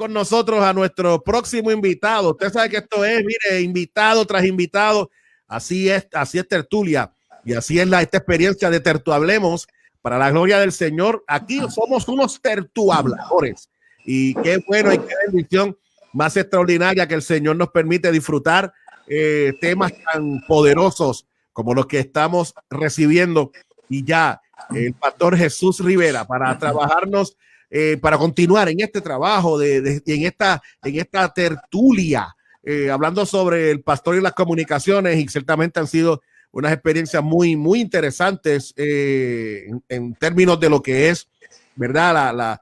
con nosotros a nuestro próximo invitado. Usted sabe que esto es, mire, invitado tras invitado. Así es tertulia. Y así es esta experiencia de Tertuhablemos para la gloria del Señor. Aquí somos unos tertuhabladores. Y qué bueno y qué bendición más extraordinaria que el Señor nos permite disfrutar temas tan poderosos como los que estamos recibiendo. Y ya el pastor Jesús Rivera para trabajarnos, para continuar en este trabajo, en esta tertulia, hablando sobre el pastor y las comunicaciones, y ciertamente han sido unas experiencias muy, muy interesantes en términos de lo que es, ¿verdad?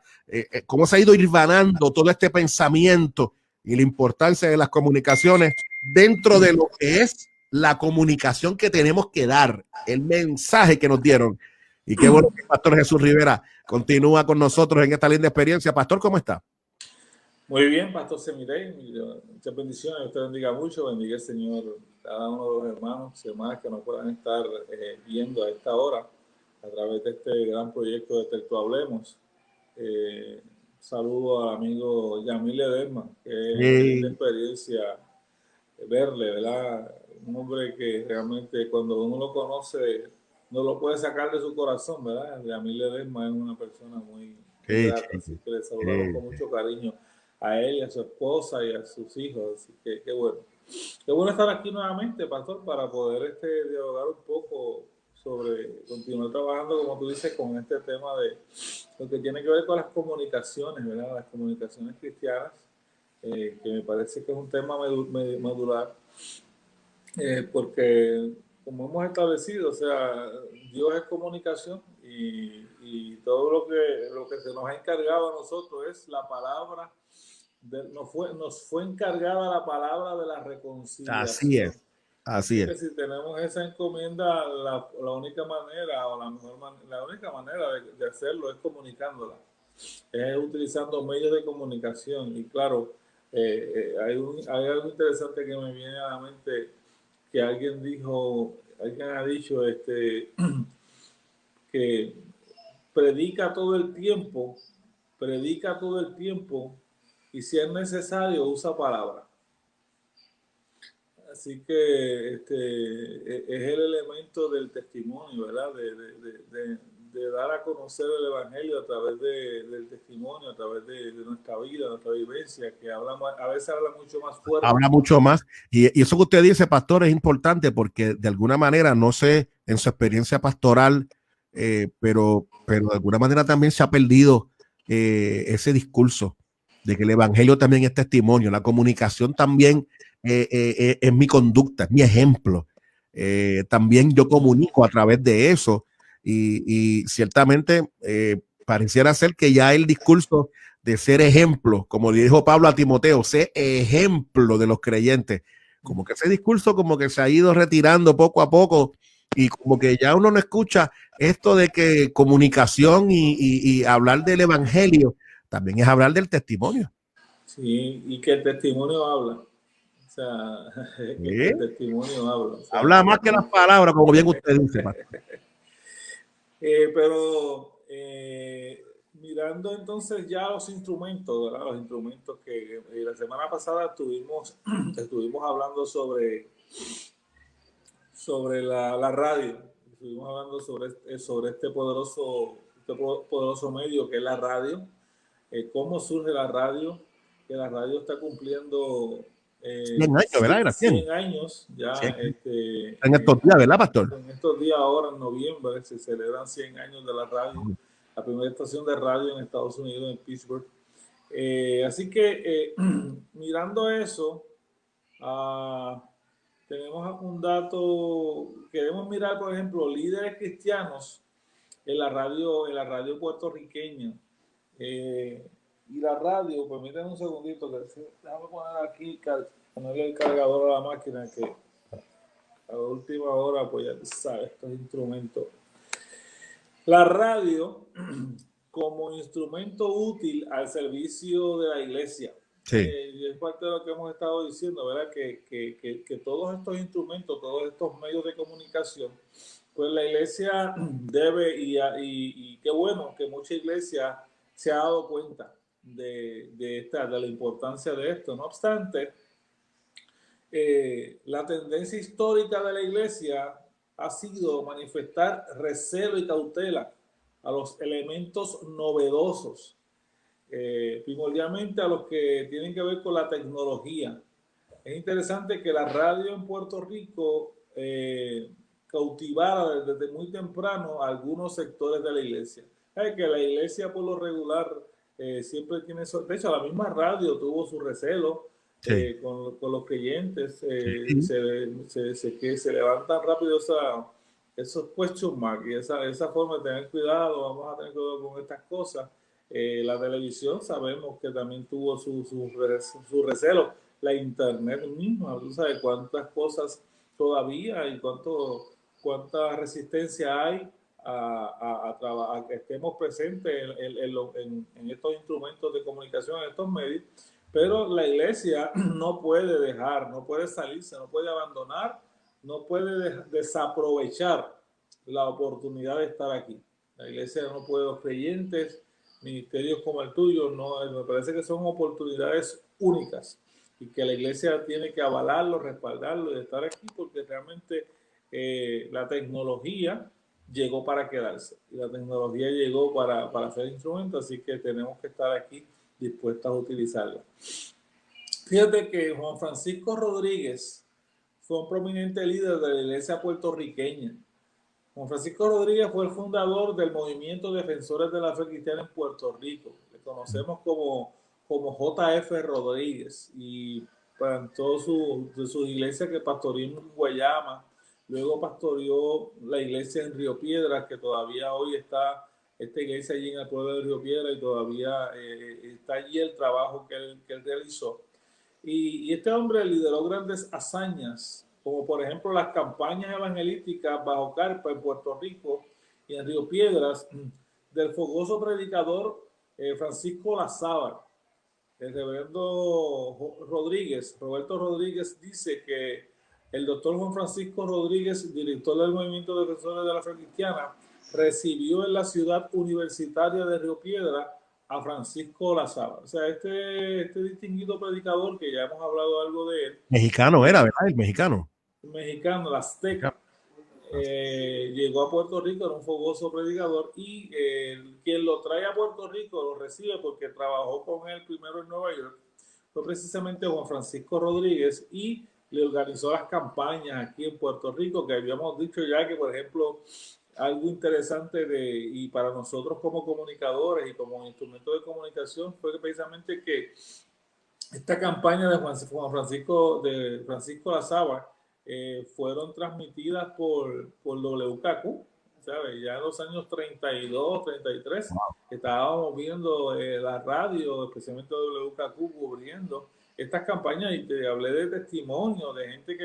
Cómo se ha ido hilvanando todo este pensamiento y la importancia de las comunicaciones dentro de lo que es la comunicación que tenemos que dar, el mensaje que nos dieron. Y qué bueno que el pastor Jesús Rivera continúa con nosotros en esta linda experiencia. Pastor, ¿cómo está? Muy bien, Pastor Semirey. Muchas bendiciones. Usted bendiga mucho. Bendiga el Señor cada uno de los hermanos y hermanas que nos puedan estar viendo a esta hora a través de este gran proyecto de Tertuhablemos. Saludo al amigo Yamil Ledesma, que es de experiencia verle, ¿verdad? Un hombre que realmente cuando uno lo conoce no lo puede sacar de su corazón, ¿verdad? Yamil Ledesma es una persona muy grata, así que le saludamos con mucho cariño a él y a su esposa y a sus hijos, así que qué bueno. Qué bueno estar aquí nuevamente, Pastor, para poder dialogar un poco sobre, continuar trabajando, como tú dices, con este tema de lo que tiene que ver con las comunicaciones, ¿verdad? Las comunicaciones cristianas, que me parece que es un tema medular, porque como hemos establecido, o sea, Dios es comunicación y todo lo que se nos ha encargado a nosotros es la palabra. Nos fue encargada la palabra de la reconciliación. Así es. Así es. Que si tenemos esa encomienda, la única manera o la única manera de hacerlo es comunicándola, es utilizando medios de comunicación. Y claro, hay algo interesante que me viene a la mente, que alguien ha dicho que predica todo el tiempo y si es necesario usa palabras. Así que es el elemento del testimonio, ¿verdad? De dar a conocer el Evangelio a través del testimonio, a través de nuestra vida, nuestra vivencia, que a veces habla mucho más fuerte. Habla mucho más. Y eso que usted dice, pastor, es importante porque de alguna manera, no sé, en su experiencia pastoral, pero de alguna manera también se ha perdido ese discurso de que el Evangelio también es testimonio, la comunicación también es mi conducta, es mi ejemplo. También yo comunico a través de eso y ciertamente pareciera ser que ya el discurso de ser ejemplo, como le dijo Pablo a Timoteo, ser ejemplo de los creyentes, como que ese discurso como que se ha ido retirando poco a poco y como que ya uno no escucha esto de que comunicación y hablar del Evangelio también es hablar del testimonio. Sí, y que el testimonio habla. O sea, que el testimonio habla. O sea, habla más que las palabras, como bien usted dice. Pero mirando entonces ya los instrumentos, ¿verdad? Los instrumentos que la semana pasada estuvimos hablando sobre la radio. Estuvimos hablando sobre este poderoso medio que es la radio. Cómo surge la radio, que la radio está cumpliendo 100 años, ¿verdad? 100 años ya. 100. En estos días, ¿verdad, pastor? En estos días, ahora en noviembre, se celebran 100 años de la radio, la primera estación de radio en Estados Unidos, en Pittsburgh. Así que mirando eso, tenemos un dato. Queremos mirar, por ejemplo, líderes cristianos en la radio puertorriqueña. Y la radio, permítanme un segundito, déjame poner aquí, ponerle el cargador a la máquina, que a la última hora, pues ya sabes, estos instrumentos. La radio como instrumento útil al servicio de la iglesia. Sí. Y es parte de lo que hemos estado diciendo, ¿verdad? Que todos estos instrumentos, todos estos medios de comunicación, pues la iglesia debe, y qué bueno que mucha iglesia se ha dado cuenta de la importancia de esto. No obstante, la tendencia histórica de la Iglesia ha sido manifestar recelo y cautela a los elementos novedosos, primordialmente a los que tienen que ver con la tecnología. Es interesante que la radio en Puerto Rico cautivara desde muy temprano a algunos sectores de la iglesia. Es que la iglesia por lo regular siempre tiene eso. De hecho, la misma radio tuvo su recelo Sí. con los creyentes. Sí. Que se levantan rápido esos question marks y esa forma de tener cuidado. Vamos a tener cuidado con estas cosas. La televisión sabemos que también tuvo su recelo. La internet misma, tú sabes cuántas cosas todavía y cuánta resistencia hay a que estemos presentes en estos instrumentos de comunicación, en estos medios, pero la iglesia no puede dejar, no puede salirse, no puede abandonar, no puede desaprovechar la oportunidad de estar aquí. La iglesia no puede, los creyentes, ministerios como el tuyo, no, me parece que son oportunidades únicas y que la iglesia tiene que avalarlo, respaldarlo y estar aquí porque realmente la tecnología llegó para quedarse y la tecnología llegó para hacer instrumentos, así que tenemos que estar aquí dispuestos a utilizarla. Fíjate que Juan Francisco Rodríguez fue un prominente líder de la iglesia puertorriqueña. Juan Francisco Rodríguez fue el fundador del movimiento Defensores de la Fe Cristiana en Puerto Rico. Le conocemos como JF Rodríguez y plantó sus iglesias que pastoreó en Guayama, luego pastoreó la iglesia en Río Piedras, que todavía hoy está esta iglesia allí en el pueblo de Río Piedras y todavía está allí el trabajo que él realizó. Y este hombre lideró grandes hazañas, como por ejemplo las campañas evangelísticas bajo carpa en Puerto Rico y en Río Piedras del fogoso predicador Francisco Lazábal. El reverendo Rodríguez, Roberto Rodríguez, dice que el doctor Juan Francisco Rodríguez, director del Movimiento de Defensores de la Fe Cristiana, recibió en la ciudad universitaria de Río Piedras a Francisco Lazábal. O sea, este distinguido predicador, que ya hemos hablado algo de él. Mexicano era, ¿verdad? El mexicano. Mexicano, el azteca. Llegó a Puerto Rico, era un fogoso predicador y quien lo trae a Puerto Rico lo recibe porque trabajó con él primero en Nueva York, fue precisamente Juan Francisco Rodríguez y le organizó las campañas aquí en Puerto Rico, que habíamos dicho ya que, por ejemplo, algo interesante y para nosotros como comunicadores y como instrumento de comunicación fue precisamente que esta campaña de Juan Francisco Lazábal fueron transmitidas por WKQ, ¿sabes? Ya en los años 32, 33, wow. Estábamos viendo la radio, especialmente WKQ, cubriendo estas campañas y te hablé de testimonio de gente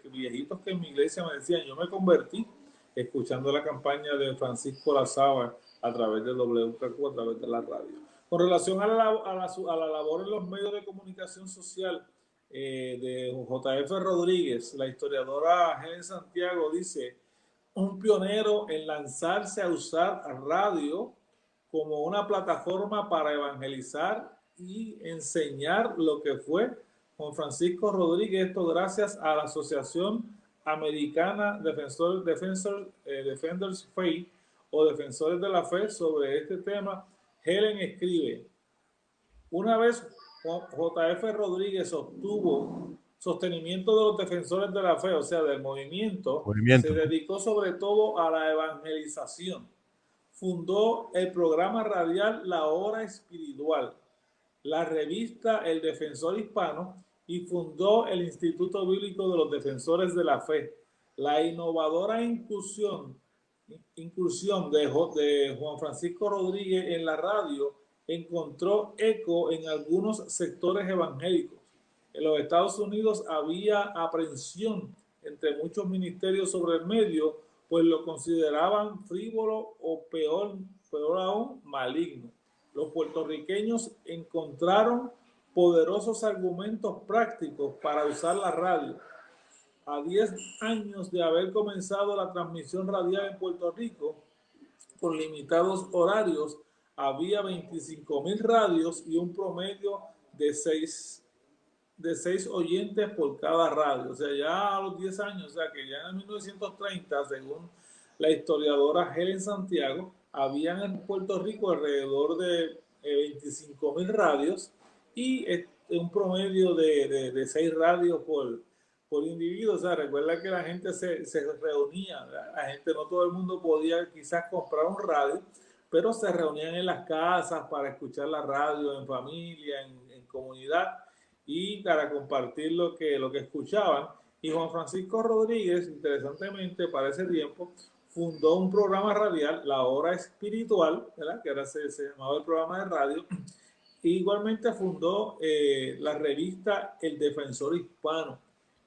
viejitos que en mi iglesia me decían, yo me convertí escuchando la campaña de Francisco Lazábal a través de WKQ, a través de la radio. Con relación a la labor en los medios de comunicación social de JF Rodríguez, la historiadora Helen Santiago dice, un pionero en lanzarse a usar radio como una plataforma para evangelizar y enseñar lo que fue Juan Francisco Rodríguez, esto gracias a la Asociación Americana Defenders Faith o Defensores de la Fe. Sobre este tema, Helen escribe, una vez JF Rodríguez obtuvo sostenimiento de los defensores de la fe, o sea, del movimiento, se dedicó sobre todo a la evangelización. Fundó el programa radial La Hora Espiritual, la revista El Defensor Hispano y fundó el Instituto Bíblico de los Defensores de la Fe. La innovadora incursión de Juan Francisco Rodríguez en la radio encontró eco en algunos sectores evangélicos. En los Estados Unidos había aprensión entre muchos ministerios sobre el medio, pues lo consideraban frívolo o peor aún, maligno. Los puertorriqueños encontraron poderosos argumentos prácticos para usar la radio. A 10 años de haber comenzado la transmisión radial en Puerto Rico, con limitados horarios, había 25,000 radios y un promedio de 6 oyentes por cada radio. O sea, ya a los 10 años, o sea, que ya en 1930, según la historiadora Helen Santiago, habían en Puerto Rico alrededor de 25,000 radios y un promedio de 6 radios por individuo. O sea, recuerda que la gente se reunía, ¿verdad? La gente, no todo el mundo podía quizás comprar un radio, pero se reunían en las casas para escuchar la radio en familia, en comunidad, y para compartir lo que escuchaban. Y Juan Francisco Rodríguez, interesantemente, para ese tiempo, fundó un programa radial, La Hora Espiritual, ¿verdad? Que era, se llamaba el programa de radio. E igualmente fundó la revista El Defensor Hispano.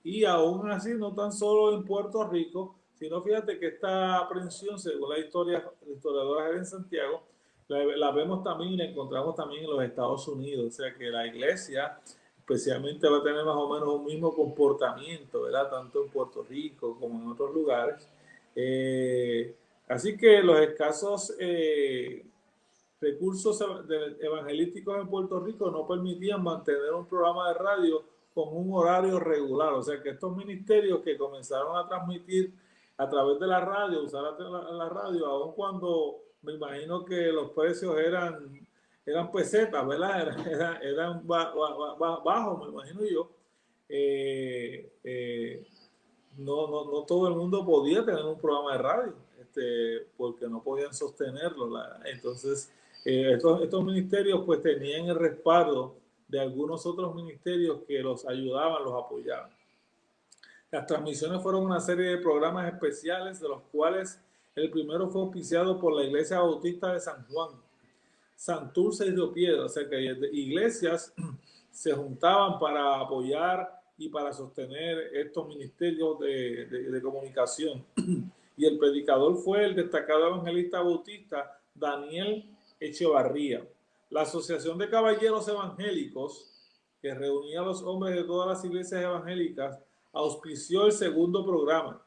Y aún así, no tan solo en Puerto Rico, sino fíjate que esta aprehensión, según la historiadora Helen Santiago, la vemos también y la encontramos también en los Estados Unidos. O sea que la iglesia especialmente va a tener más o menos un mismo comportamiento, ¿verdad? Tanto en Puerto Rico como en otros lugares. Así que los escasos recursos evangelísticos en Puerto Rico no permitían mantener un programa de radio con un horario regular. O sea que estos ministerios que comenzaron a transmitir a través de la radio, usar la radio, aun cuando me imagino que los precios eran pesetas, ¿verdad? Eran bajos, me imagino yo. No todo el mundo podía tener un programa de radio, porque no podían sostenerlo. Entonces, estos ministerios pues tenían el respaldo de algunos otros ministerios que los ayudaban, los apoyaban. Las transmisiones fueron una serie de programas especiales, de los cuales el primero fue auspiciado por la Iglesia Bautista de San Juan, Santurce y Río Piedra. O sea que iglesias se juntaban para apoyar y para sostener estos ministerios de comunicación. Y el predicador fue el destacado evangelista bautista Daniel Echevarría. La Asociación de Caballeros Evangélicos, que reunía a los hombres de todas las iglesias evangélicas, auspició el segundo programa.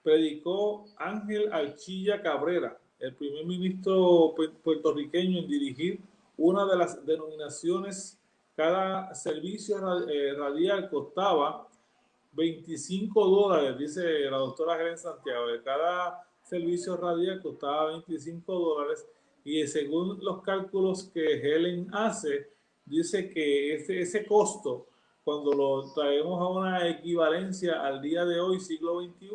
Predicó Ángel Archilla Cabrera, el primer ministro puertorriqueño en dirigir una de las denominaciones. Cada servicio radial costaba $25, dice la doctora Helen Santiago. De cada servicio radial costaba $25, y según los cálculos que Helen hace, dice que ese costo, cuando lo traemos a una equivalencia al día de hoy, siglo XXI,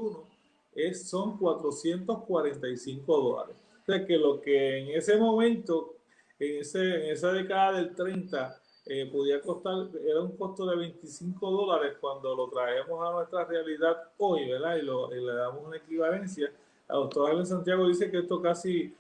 son $445. O sea que lo que en ese momento, en esa década del 30, podía costar, era un costo de $25, cuando lo traemos a nuestra realidad hoy, ¿verdad? Y le damos una equivalencia. La doctora Helen Santiago dice que esto casi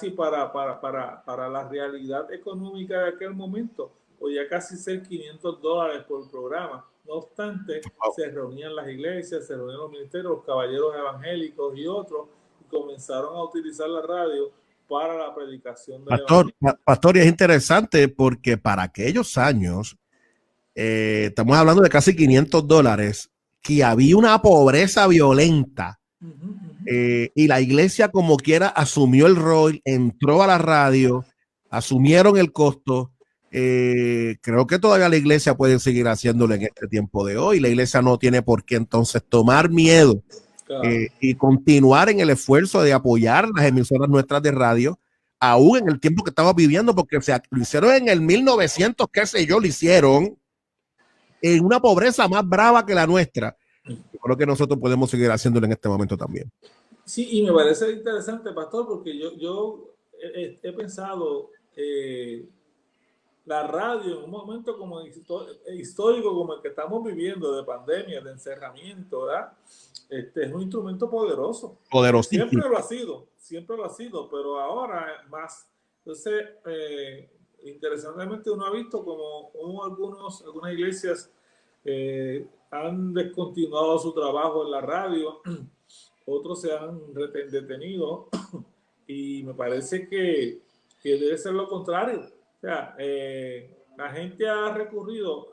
para la realidad económica de aquel momento, podía casi ser $500 por programa. No obstante, se reunían las iglesias, se reunían los ministerios, los caballeros evangélicos y otros, y comenzaron a utilizar la radio para la predicación del evangelio. Pastor, es interesante porque para aquellos años, estamos hablando de casi $500, que había una pobreza violenta. Y la iglesia, como quiera, asumió el rol, entró a la radio, asumieron el costo. Creo que todavía la iglesia puede seguir haciéndolo en este tiempo de hoy. La iglesia no tiene por qué entonces tomar miedo, claro, y continuar en el esfuerzo de apoyar las emisoras nuestras de radio, aún en el tiempo que estamos viviendo, porque lo hicieron en el 1900, qué sé yo, lo hicieron en una pobreza más brava que la nuestra. Yo creo que nosotros podemos seguir haciéndolo en este momento también. Sí, y me parece interesante, pastor, porque yo he pensado, la radio en un momento como histórico como el que estamos viviendo, de pandemia, de encerramiento, ¿verdad? Es un instrumento poderoso. Poderosísimo. Siempre lo ha sido, pero ahora más. Entonces, interesantemente uno ha visto como algunas iglesias han descontinuado su trabajo en la radio, otros se han detenido, y me parece que debe ser lo contrario. O sea, la gente ha recurrido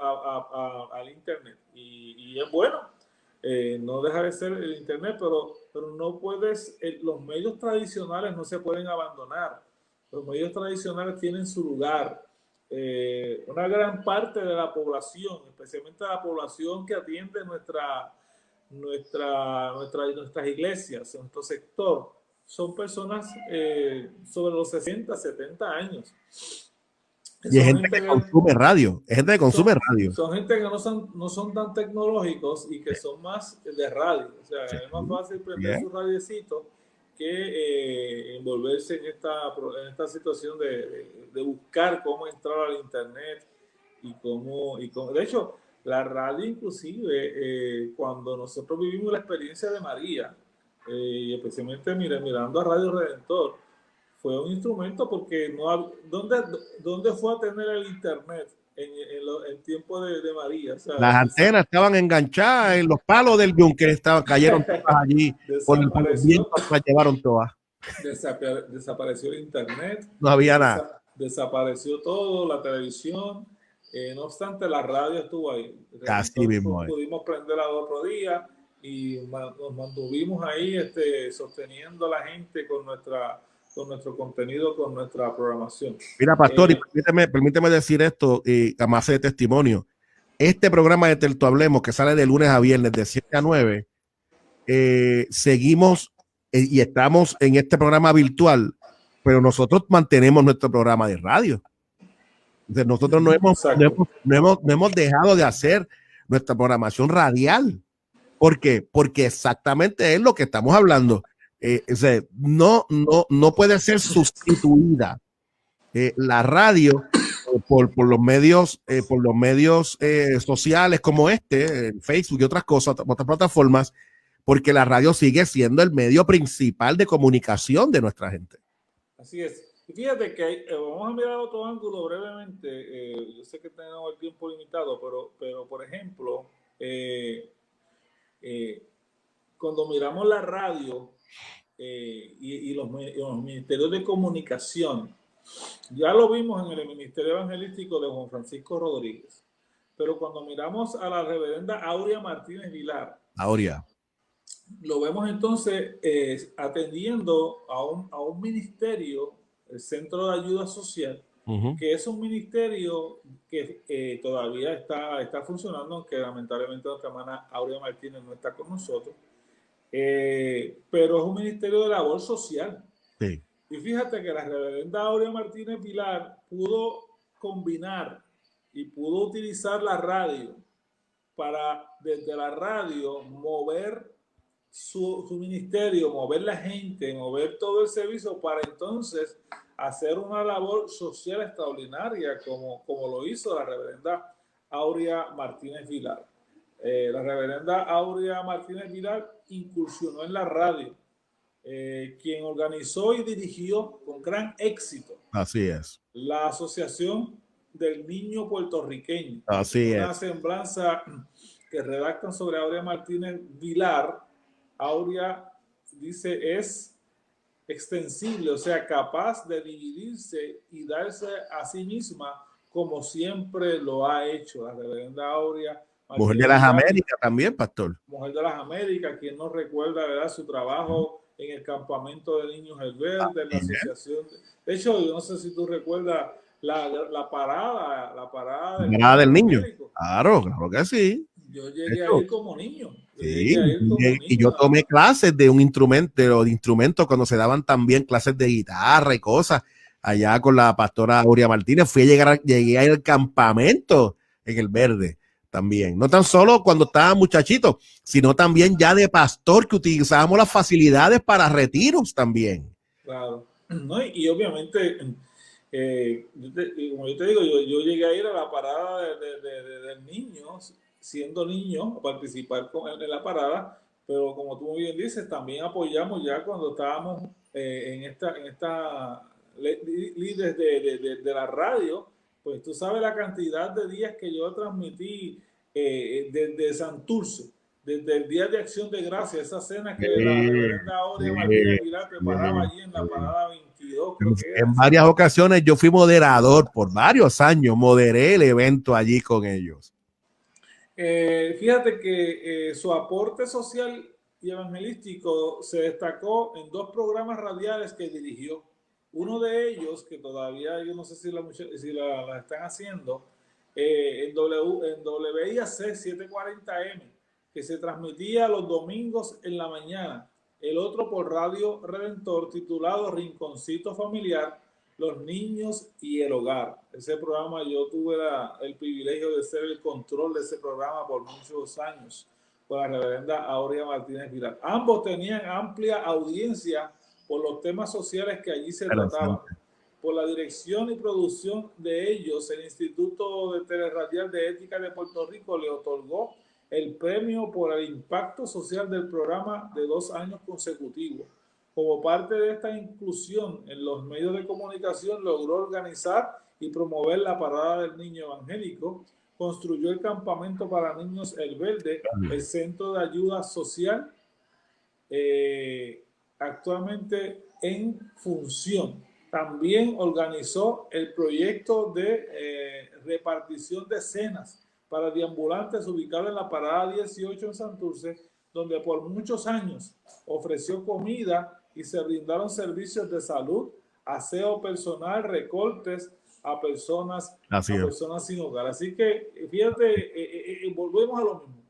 al internet, y es bueno, no deja de ser el internet, pero no puedes, los medios tradicionales no se pueden abandonar. los medios tradicionales tienen su lugar. Una gran parte de la población, especialmente la población que atiende nuestras iglesias, nuestro sector, son personas sobre los 60, 70 años. Y es gente que consume radio, es gente que consume radio. Son gente que no son tan tecnológicos y que son más de radio. O sea, es más fácil prender su radiecito que envolverse en esta situación de buscar cómo entrar al internet y cómo. De hecho, la radio inclusive, cuando nosotros vivimos la experiencia de María, y especialmente mirando a Radio Redentor, fue un instrumento porque ¿dónde fue a tener el internet en tiempo de María? O sea, las antenas estaban enganchadas en los palos del yunque, cayeron todas allí, por el viento las llevaron todas. Desapareció el internet. No había nada. Desapareció todo, la televisión. No obstante, la radio estuvo ahí. Así mismo. Pudimos prenderla otro día y nos mantuvimos ahí sosteniendo a la gente con nuestro contenido, con nuestra programación. Mira, pastor, y permíteme decir esto, y además de testimonio. Este programa de Tertu Hablemos, que sale de lunes a viernes de 7 a 9, seguimos y estamos en este programa virtual, pero nosotros mantenemos nuestro programa de radio. Entonces, nosotros no hemos dejado de hacer nuestra programación radial. ¿Por qué? Porque exactamente es lo que estamos hablando. No puede ser sustituida la radio por los medios sociales como Facebook y otras cosas, otras plataformas, porque la radio sigue siendo el medio principal de comunicación de nuestra gente. Así es. Y fíjate que vamos a mirar otro ángulo brevemente. Yo sé que tenemos el tiempo limitado, pero por ejemplo, cuando miramos la radio, y los ministerios de comunicación, ya lo vimos en el ministerio evangelístico de Juan Francisco Rodríguez, pero cuando miramos a la reverenda Aurea Martínez Vilar, lo vemos entonces atendiendo a un ministerio, el Centro de Ayuda Social, que es un ministerio que todavía está funcionando, aunque lamentablemente nuestra hermana Aurea Martínez no está con nosotros. Pero es un ministerio de labor social. Sí. Y fíjate que la reverenda Aurea Martínez Vilar pudo combinar y pudo utilizar la radio para, desde la radio, mover su ministerio, mover la gente, mover todo el servicio para entonces hacer una labor social extraordinaria como lo hizo la reverenda Aurea Martínez Vilar. La reverenda Aurea Martínez Vilar incursionó en la radio, quien organizó y dirigió con gran éxito. Así es. La Asociación del Niño Puertorriqueño. Así es. Una semblanza que redactan sobre Aurea Martínez Vilar. Aurea dice es extensible, o sea, capaz de dividirse y darse a sí misma como siempre lo ha hecho la reverenda Aurea. Mujer de las Américas también, pastor. Mujer de las Américas, quien nos recuerda, ¿verdad?, su trabajo en el campamento de niños El Verde, en la asociación. De hecho, yo no sé si tú recuerdas la parada del niño. Claro que sí. Yo llegué a ir como niño. Sí, y yo tomé clases de un instrumento cuando se daban también clases de guitarra y cosas allá con la pastora Aurea Martínez. Llegué a ir al campamento en El Verde también. No tan solo cuando estaba muchachito, sino también ya de pastor, que utilizábamos las facilidades para retiros también. Claro. ¿No? Y obviamente, como yo te digo, yo llegué a ir a la parada del niño, siendo niño, a participar en la parada, pero como tú muy bien dices, también apoyamos ya cuando estábamos en esta líderes de la radio. Pues tú sabes la cantidad de días que yo transmití desde Santurce, desde el Día de Acción de Gracias, esa cena que la reverenda Aurea Martínez Vilar preparaba allí en la parada 22. Creo que en varias ocasiones yo fui moderador, por varios años moderé el evento allí con ellos. Fíjate que su aporte social y evangelístico se destacó en 2 programas radiales que dirigió. Uno de ellos, que todavía yo no sé si la están haciendo, en WIAC 740M, que se transmitía los domingos en la mañana. El otro por Radio Redentor, titulado Rinconcito Familiar, los niños y el hogar. Ese programa yo tuve el privilegio de ser el control de ese programa por muchos años con la reverenda Aurea Martínez Vilar. Ambos tenían amplia audiencia por los temas sociales que allí se trataban. Por la dirección y producción de ellos, el Instituto de Teleradial de Ética de Puerto Rico le otorgó el premio por el impacto social del programa de 2 años consecutivos. Como parte de esta inclusión en los medios de comunicación, logró organizar y promover la Parada del Niño Evangélico, construyó el campamento para niños El Verde, el centro de ayuda social, actualmente en función. También organizó el proyecto de repartición de cenas para deambulantes ubicado en la Parada 18 en Santurce, donde por muchos años ofreció comida y se brindaron servicios de salud, aseo personal, recortes a personas sin hogar. Así que, fíjate, volvemos a lo mismo.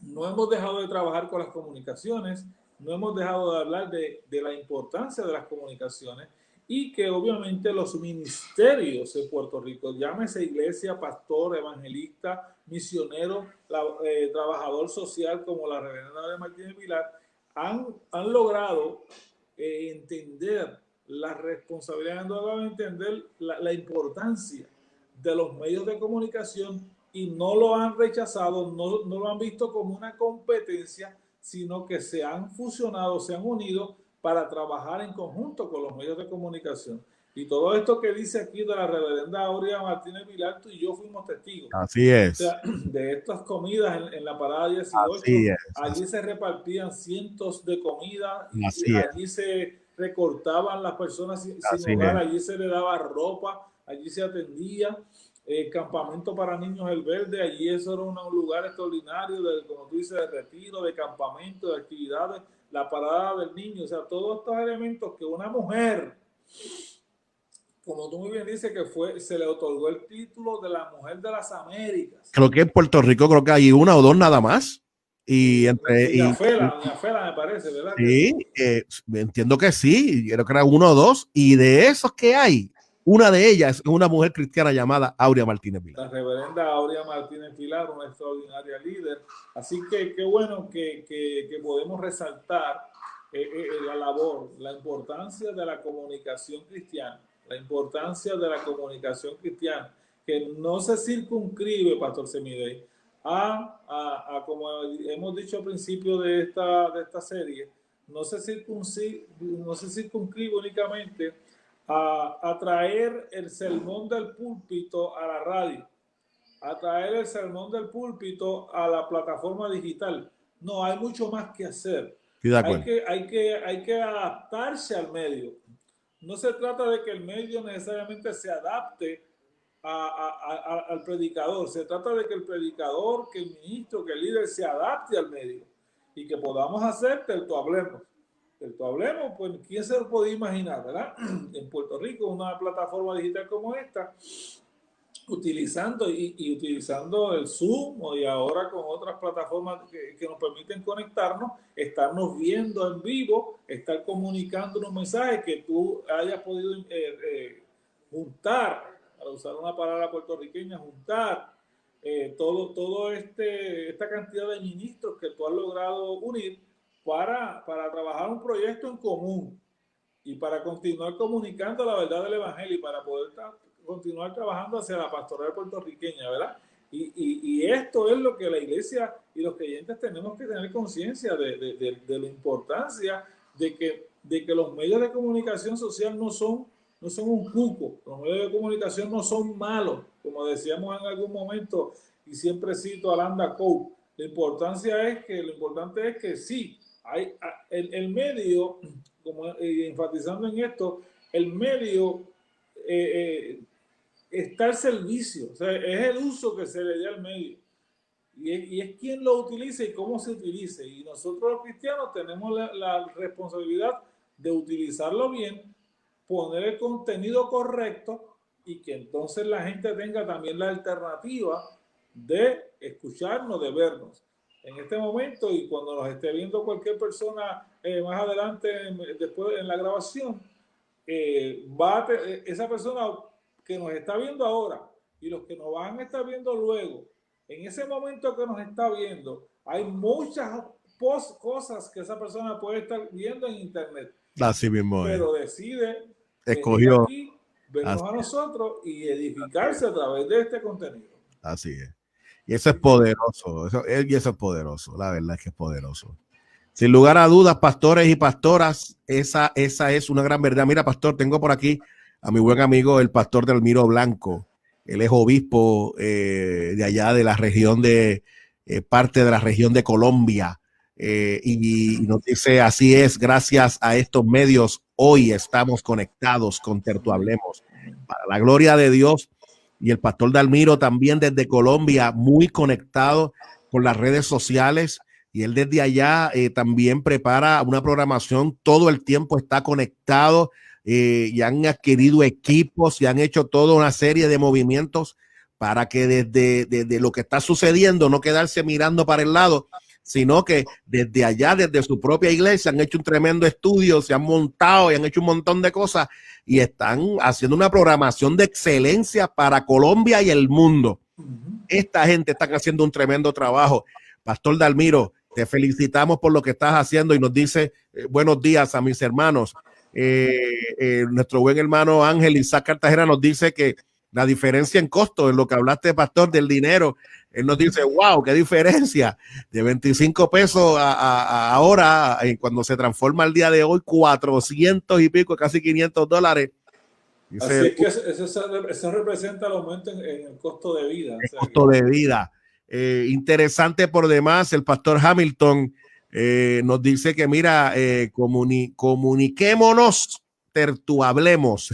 No hemos dejado de trabajar con las comunicaciones, no hemos dejado de hablar de la importancia de las comunicaciones y que obviamente los ministerios de Puerto Rico, llámese iglesia, pastor, evangelista, misionero, trabajador social como la reverenda de Martínez Vilar, han logrado entender la responsabilidad, han logrado entender la importancia de los medios de comunicación y no lo han rechazado, no lo han visto como una competencia, sino que se han fusionado, se han unido para trabajar en conjunto con los medios de comunicación. Y todo esto que dice aquí de la reverenda Aurea Martínez Vilar, tú y yo fuimos testigos. Así es. O sea, de estas comidas en la Parada 18, allí se repartían cientos de comidas, y allí se recortaban las personas sin hogar, allí se le daba ropa, allí se atendía. Campamento para niños El Verde, allí eso era un lugar extraordinario, como tú dices, de retiro, de campamento, de actividades, la parada del niño, o sea, todos estos elementos que una mujer, como tú muy bien dices, que se le otorgó el título de la Mujer de las Américas. Creo que en Puerto Rico creo que hay una o dos nada más. Doña Fela, me parece, ¿verdad? Sí, entiendo que sí, creo que era uno o dos, y de esos que hay, una de ellas es una mujer cristiana llamada Aurea Martínez Vilar. La reverenda Aurea Martínez Vilar, una extraordinaria líder. Así que qué bueno que podemos resaltar la labor, la importancia de la comunicación cristiana, la importancia de la comunicación cristiana, que no se circunscribe, Pastor Semidey, como hemos dicho al principio de esta serie, no se circunscribe únicamente a traer el sermón del púlpito a la radio, a traer el sermón del púlpito a la plataforma digital. No, hay mucho más que hacer. Hay que adaptarse al medio. No se trata de que el medio necesariamente se adapte al predicador. Se trata de que el predicador, que el ministro, que el líder se adapte al medio y que podamos hacer tertuablemos. Hablemos, pues, ¿quién se lo podía imaginar, verdad? En Puerto Rico, una plataforma digital como esta, utilizando el Zoom y ahora con otras plataformas que nos permiten conectarnos, estarnos viendo en vivo, estar comunicando unos mensajes que tú hayas podido juntar, para usar una palabra puertorriqueña, juntar esta cantidad de ministros que tú has logrado unir para trabajar un proyecto en común y para continuar comunicando la verdad del evangelio y para poder continuar trabajando hacia la pastoral puertorriqueña, ¿verdad? Y esto es lo que la iglesia y los creyentes tenemos que tener conciencia de la importancia de que los medios de comunicación social no son un cuco, los medios de comunicación no son malos, como decíamos en algún momento, y siempre cito a Landa Coe. Lo importante es que sí, el medio, como enfatizando en esto, el medio está al servicio, o sea, es el uso que se le dé al medio y es quien lo utilice y cómo se utilice, y nosotros los cristianos tenemos la responsabilidad de utilizarlo bien poner el contenido correcto y que entonces la gente tenga también la alternativa de escucharnos, de vernos. En este momento y cuando nos esté viendo cualquier persona más adelante, después en la grabación, esa persona que nos está viendo ahora y los que nos van a estar viendo luego, en ese momento que nos está viendo, hay muchas cosas que esa persona puede estar viendo en internet. Así mismo pero decide escogió aquí, vernos a nosotros y edificarse a través de este contenido. Así es. Y eso es poderoso. Y eso es poderoso. La verdad es que es poderoso. Sin lugar a dudas, pastores y pastoras, esa es una gran verdad. Mira, pastor, tengo por aquí a mi buen amigo, el pastor Dalmiro Blanco. Él es obispo de allá de la región de, parte de la región de Colombia. Y nos dice, así es, gracias a estos medios, hoy estamos conectados con Tertuhablemos. Para la gloria de Dios. Y el pastor Dalmiro también desde Colombia, muy conectado con las redes sociales. Y él desde allá también prepara una programación, todo el tiempo está conectado y han adquirido equipos y han hecho toda una serie de movimientos para que desde lo que está sucediendo no quedarse mirando para el lado, sino que desde allá, desde su propia iglesia, han hecho un tremendo estudio, se han montado y han hecho un montón de cosas y están haciendo una programación de excelencia para Colombia y el mundo. Esta gente está haciendo un tremendo trabajo. Pastor Dalmiro, te felicitamos por lo que estás haciendo y nos dice buenos días a mis hermanos. Nuestro buen hermano Ángel Isaac Cartagena nos dice que la diferencia en costo, en lo que hablaste, pastor, del dinero, él nos dice, wow, qué diferencia de 25 pesos a ahora, cuando se transforma el día de hoy, 400 y pico, casi $500. Dice, así es que eso representa el aumento en el costo de vida. El costo de vida. Interesante por demás, el pastor Hamilton nos dice que mira, comuniquémonos, tertuhablemos.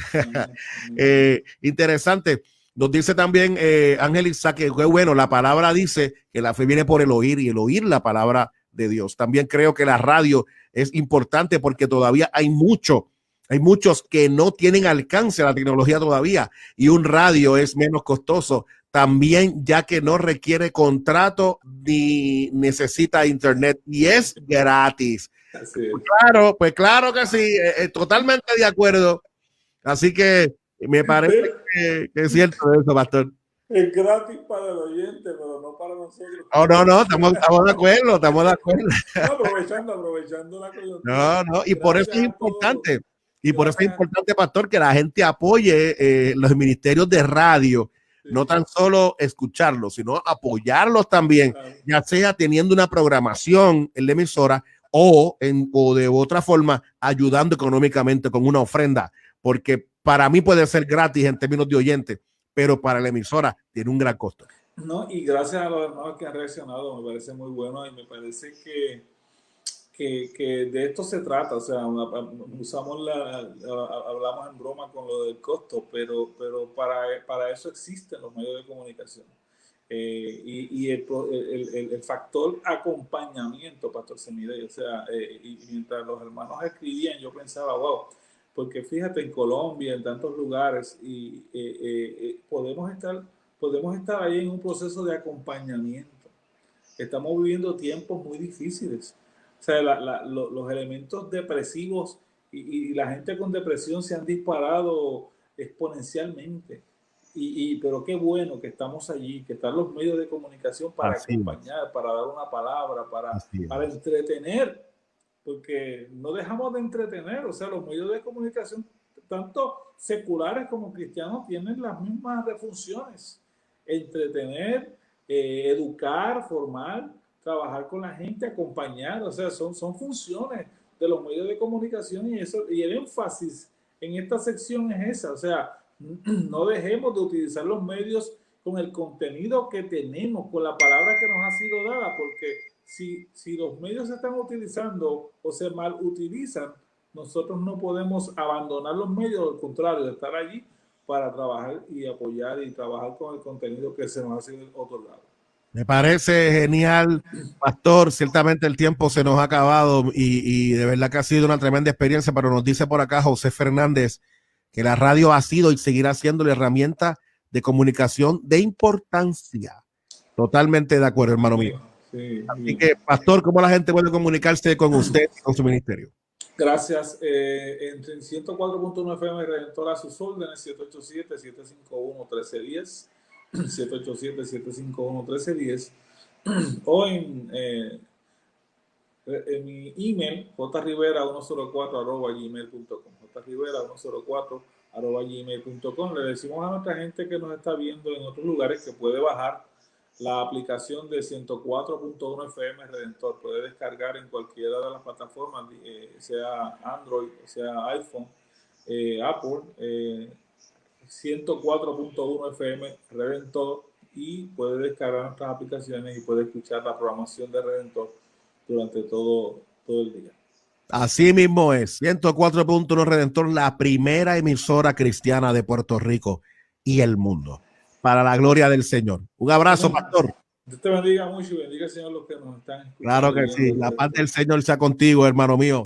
Interesante. Nos dice también Ángel Isaac que bueno, la palabra dice que la fe viene por el oír y el oír la palabra de Dios. También creo que la radio es importante porque todavía hay muchos que no tienen alcance a la tecnología todavía y un radio es menos costoso también, ya que no requiere contrato ni necesita internet y es gratis. Pues claro que sí, totalmente de acuerdo. Así que me parece que es cierto eso, pastor. Es gratis para el oyente, pero no para nosotros. No, estamos de acuerdo, estamos de acuerdo. Aprovechando la coyuntura. No, y por eso es importante. Y por eso es importante, pastor, que la gente apoye los ministerios de radio, no tan solo escucharlos, sino apoyarlos también, ya sea teniendo una programación en la emisora o de otra forma ayudando económicamente con una ofrenda, porque para mí puede ser gratis en términos de oyente, pero para la emisora tiene un gran costo. No, y gracias a los hermanos que han reaccionado, me parece muy bueno y me parece que de esto se trata, o sea, hablamos en broma con lo del costo, pero para eso existen los medios de comunicación. Y el factor acompañamiento, Pastor Semidey, o sea, y mientras los hermanos escribían, yo pensaba, wow, porque fíjate, en Colombia, en tantos lugares, y podemos estar ahí en un proceso de acompañamiento. Estamos viviendo tiempos muy difíciles. O sea, los elementos depresivos y la gente con depresión se han disparado exponencialmente. Pero qué bueno que estamos allí, que están los medios de comunicación para acompañar, para dar una palabra, para entretener, porque no dejamos de entretener. O sea, los medios de comunicación, tanto seculares como cristianos, tienen las mismas funciones: entretener, educar, formar, trabajar con la gente, acompañar. O sea, son funciones de los medios de comunicación y el énfasis en esta sección es esa. O sea, no dejemos de utilizar los medios con el contenido que tenemos, con la palabra que nos ha sido dada, porque si los medios se están utilizando o se mal utilizan, nosotros no podemos abandonar los medios, al contrario, de estar allí para trabajar y apoyar y trabajar con el contenido que se nos ha sido otorgado. Me parece genial, pastor. Ciertamente el tiempo se nos ha acabado y de verdad que ha sido una tremenda experiencia, pero nos dice por acá José Fernández que la radio ha sido y seguirá siendo la herramienta de comunicación de importancia. Totalmente de acuerdo, hermano mío. Sí, así que, pastor, ¿cómo la gente puede comunicarse con usted y con su ministerio? Gracias. En 104.1 FM Redentor a sus órdenes, 787-751-1310, 787-751-1310, o en mi email, jrivera104@gmail.com, jrivera104@gmail.com. Le decimos a nuestra gente que nos está viendo en otros lugares que puede bajar la aplicación de 104.1 FM Redentor. Puede descargar en cualquiera de las plataformas, sea Android, sea iPhone, Apple, 104.1 FM Redentor, y puede descargar nuestras aplicaciones y puede escuchar la programación de Redentor durante todo el día. Así mismo es, 104.1 Redentor, la primera emisora cristiana de Puerto Rico y el mundo, para la gloria del Señor. Un abrazo, pastor. Dios te bendiga mucho y bendiga, Señor, los que nos están escuchando. Claro que sí, la paz del Señor sea contigo, hermano mío.